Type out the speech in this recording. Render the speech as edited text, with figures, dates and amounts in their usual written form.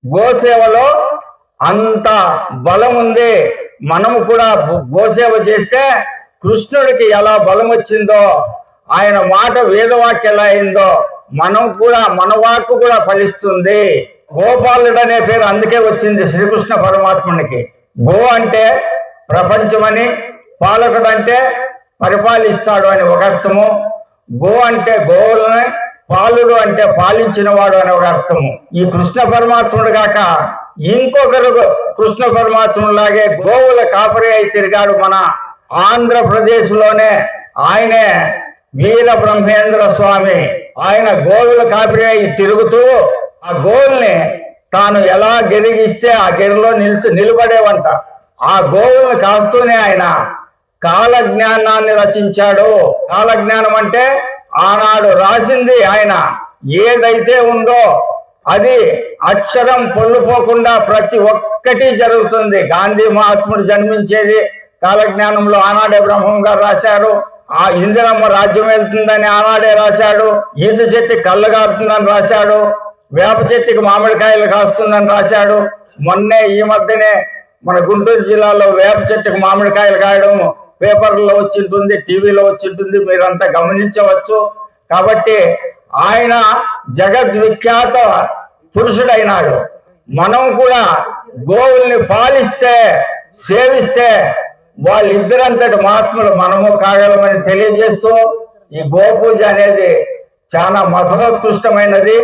గోసేవలో అంత బలం ఉంది. మనము కూడా గోసేవ చేస్తే కృష్ణుడికి ఎలా బలం వచ్చిందో, ఆయన మాట వేదవాక్య ఎలా అయిందో మనం కూడా, మన వాక్కు కూడా ఫలిస్తుంది. గోపాలుడు అనే పేరు అందుకే వచ్చింది శ్రీకృష్ణ పరమాత్మునికి. గో అంటే ప్రపంచమని, పాలకుడు అంటే పరిపాలిస్తాడు అని ఒక అర్థము, గో అంటే గోవులని, పాలుడు అంటే పాలించిన వాడు అని ఒక అర్థము. ఈ కృష్ణ పరమాత్ముడు కాక ఇంకొకరు కృష్ణ పరమాత్ములాగే గోవుల కాపరి అయి తిరిగాడు మన ఆంధ్రప్రదేశ్ లోనే. ఆయనే వీర బ్రహ్మేంద్ర స్వామి. ఆయన గోవుల కాపరి అయి తిరుగుతూ ఆ గోవుల్ని తాను ఎలా గెరిగిస్తే ఆ గెరిలో నిలబడేవంట. ఆ గోవుల్ని కాస్తూనే ఆయన కాలజ్ఞానాన్ని రచించాడు. కాలజ్ఞానం అంటే ఆనాడు రాసింది ఆయన ఏదైతే ఉందో అది అక్షరం పొల్లుపోకుండా ప్రతి ఒక్కటి జరుగుతుంది. గాంధీ మహాత్ముడు జన్మించేది కాలజ్ఞానంలో ఆనాడే బ్రహ్మం గారు రాశారు. ఆ ఇందిరమ్మ రాజ్యం వెళ్తుందని ఆనాడే రాశాడు. ఈత చెట్టుకి కళ్ళు కారుతుందని రాశాడు. వేప చెట్టుకి మామిడికాయలు కాస్తుందని రాశాడు. మొన్నే ఈ మధ్యనే మన గుంటూరు జిల్లాలో వేప చెట్టుకి మామిడికాయలు కాయడం పేపర్లో వచ్చింటుంది, టీవీలో వచ్చింటుంది, మీరంతా గమనించవచ్చు. కాబట్టి ఆయన జగద్విఖ్యాత పురుషుడైనాడు. మనం కూడా గోవుల్ని పాలిస్తే, సేవిస్తే వాళ్ళిద్దరంతటి మహాత్ములు మనము కాగలమని తెలియజేస్తూ, ఈ గోపూజ అనేది చాలా మధురోత్కృష్టమైనది.